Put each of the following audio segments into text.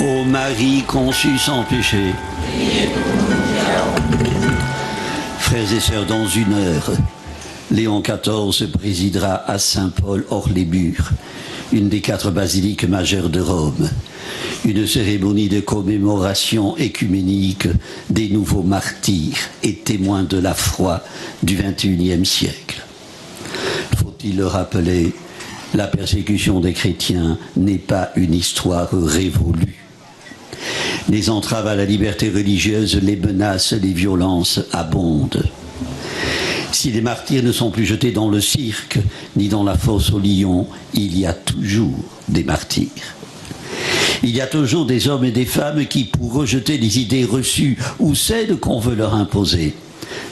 Ô Marie conçue sans péché, frères et sœurs, dans une heure, Léon XIV présidera à Saint-Paul hors les murs, une des 4 basiliques majeures de Rome, une cérémonie de commémoration écuménique des nouveaux martyrs et témoins de la foi du XXIe siècle. Faut-il le rappeler, la persécution des chrétiens n'est pas une histoire révolue. Les entraves à la liberté religieuse, les menaces, les violences abondent. Si les martyrs ne sont plus jetés dans le cirque, ni dans la fosse aux lions, il y a toujours des martyrs. Il y a toujours des hommes et des femmes qui, pour rejeter les idées reçues ou celles qu'on veut leur imposer,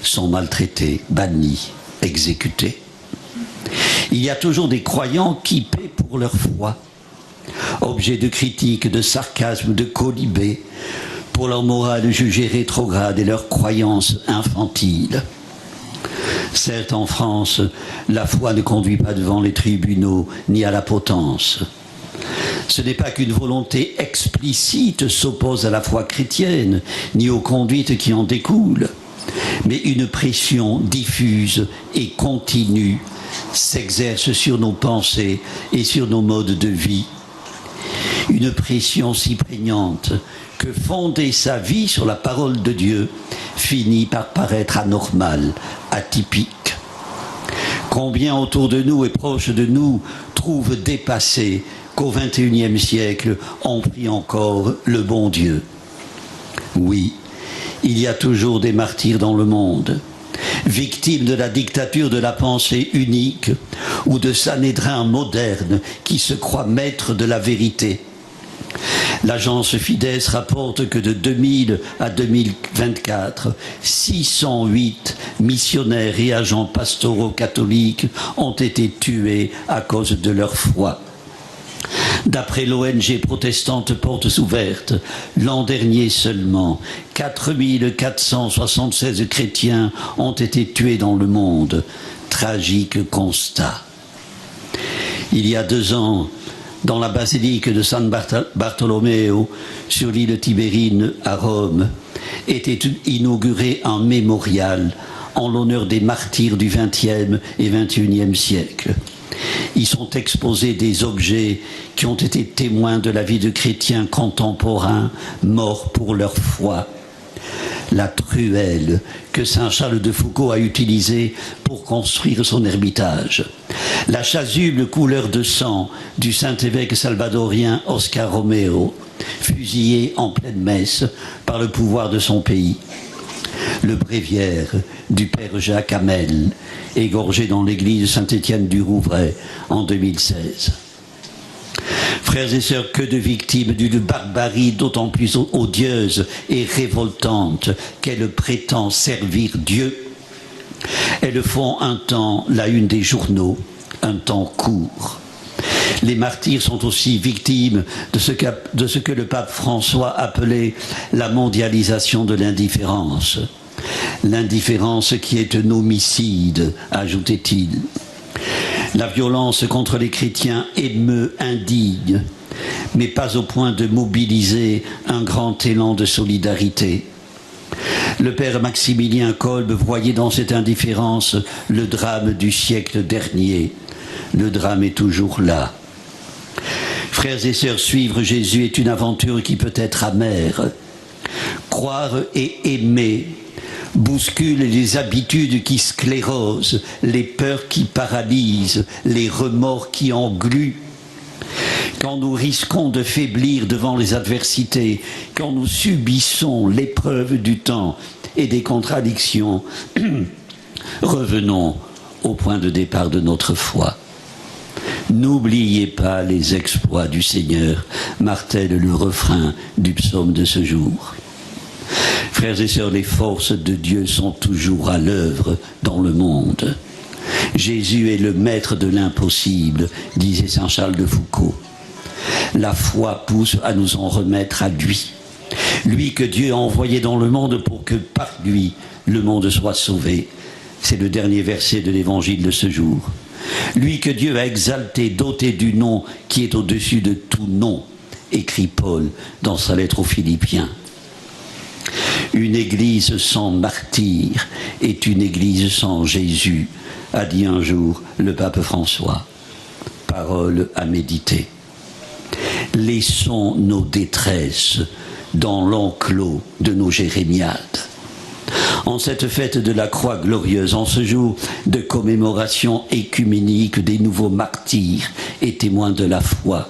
sont maltraités, bannis, exécutés. Il y a toujours des croyants qui paient pour leur foi, objets de critique, de sarcasme, de colibé, pour leur morale jugée rétrograde et leurs croyances infantiles. Certes, en France, la foi ne conduit pas devant les tribunaux ni à la potence. Ce n'est pas qu'une volonté explicite s'oppose à la foi chrétienne, ni aux conduites qui en découlent, mais une pression diffuse et continue s'exerce sur nos pensées et sur nos modes de vie. Une pression si prégnante que fonder sa vie sur la parole de Dieu finit par paraître anormal, atypique. Combien autour de nous et proches de nous trouvent dépassé qu'au XXIe siècle, on prie encore le bon Dieu. Oui, il y a toujours des martyrs dans le monde, victimes de la dictature de la pensée unique ou de Sanhédrin moderne qui se croit maître de la vérité. L'agence Fides rapporte que de 2000 à 2024, 608 missionnaires et agents pastoraux catholiques ont été tués à cause de leur foi. D'après l'ONG protestante Portes Ouvertes, l'an dernier seulement, 4476 chrétiens ont été tués dans le monde. Tragique constat. Il y a 2 ans, dans la basilique de San Bartolomeo, sur l'île Tibérine à Rome, était inauguré un mémorial en l'honneur des martyrs du XXe et XXIe siècle. Y sont exposés des objets qui ont été témoins de la vie de chrétiens contemporains morts pour leur foi. La truelle que saint Charles de Foucault a utilisée pour construire son ermitage. La chasuble couleur de sang du saint-évêque salvadorien Oscar Romero, fusillé en pleine messe par le pouvoir de son pays. Le bréviaire du père Jacques Hamel, égorgé dans l'église Saint-Étienne du Rouvray en 2016. Frères et sœurs, que de victimes d'une barbarie d'autant plus odieuse et révoltante qu'elle prétend servir Dieu. Elles font un temps la une des journaux, un temps court. Les martyrs sont aussi victimes de ce que le pape François appelait la mondialisation de l'indifférence. L'indifférence qui est un homicide, ajoutait-il. La violence contre les chrétiens émeut, indigne, mais pas au point de mobiliser un grand élan de solidarité. Le père Maximilien Kolbe voyait dans cette indifférence le drame du siècle dernier. Le drame est toujours là. Frères et sœurs, suivre Jésus est une aventure qui peut être amère. Croire et aimer bouscule les habitudes qui sclérosent, les peurs qui paralysent, les remords qui engluent. Quand nous risquons de faiblir devant les adversités, quand nous subissons l'épreuve du temps et des contradictions, revenons au point de départ de notre foi. N'oubliez pas les exploits du Seigneur, martèle le refrain du psaume de ce jour. Frères et sœurs, les forces de Dieu sont toujours à l'œuvre dans le monde. Jésus est le maître de l'impossible, disait saint Charles de Foucault. La foi pousse à nous en remettre à lui. Lui que Dieu a envoyé dans le monde pour que par lui, le monde soit sauvé. C'est le dernier verset de l'évangile de ce jour. Lui que Dieu a exalté, doté du nom qui est au-dessus de tout nom, écrit Paul dans sa lettre aux Philippiens. Une église sans martyr est une église sans Jésus, a dit un jour le pape François. Parole à méditer. Laissons nos détresses dans l'enclos de nos jérémiades. En cette fête de la Croix glorieuse, en ce jour de commémoration écuménique des nouveaux martyrs et témoins de la foi,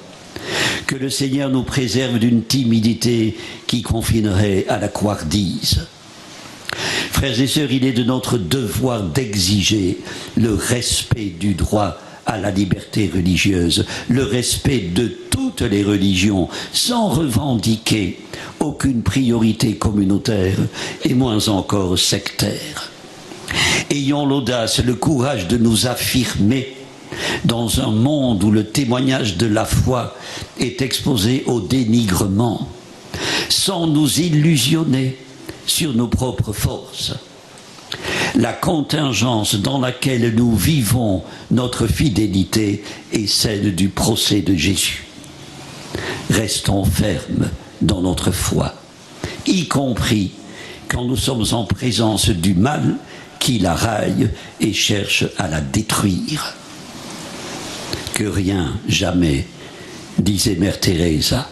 que le Seigneur nous préserve d'une timidité qui confinerait à la couardise. Frères et sœurs, il est de notre devoir d'exiger le respect du droit à la liberté religieuse, le respect de toutes les religions, sans revendiquer aucune priorité communautaire et moins encore sectaire. Ayons l'audace, le courage de nous affirmer dans un monde où le témoignage de la foi est exposé au dénigrement, sans nous illusionner sur nos propres forces. La contingence dans laquelle nous vivons notre fidélité est celle du procès de Jésus. Restons fermes dans notre foi, y compris quand nous sommes en présence du mal qui la raille et cherche à la détruire. Que rien, jamais, disait Mère Teresa,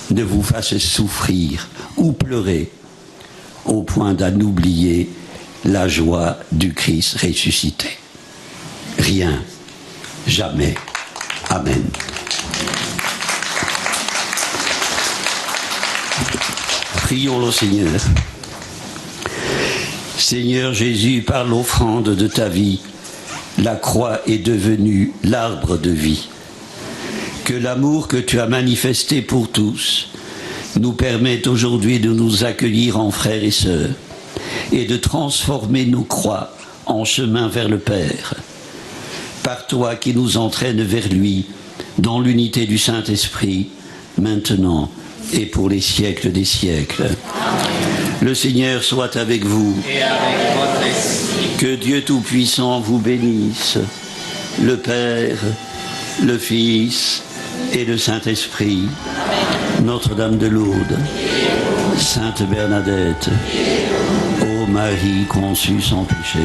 ne vous fasse souffrir ou pleurer au point d'en oublier la joie du Christ ressuscité. Rien, jamais. Amen. Prions le Seigneur. Seigneur Jésus, par l'offrande de ta vie, la croix est devenue l'arbre de vie. Que l'amour que tu as manifesté pour tous nous permette aujourd'hui de nous accueillir en frères et sœurs et de transformer nos croix en chemin vers le Père. Par toi qui nous entraîne vers lui, dans l'unité du Saint-Esprit, maintenant et pour les siècles des siècles. Amen. Le Seigneur soit avec vous. Et avec votre esprit. Que Dieu Tout-Puissant vous bénisse, le Père, le Fils et le Saint-Esprit. Notre-Dame de Lourdes, Sainte Bernadette, ô Marie conçue sans péché.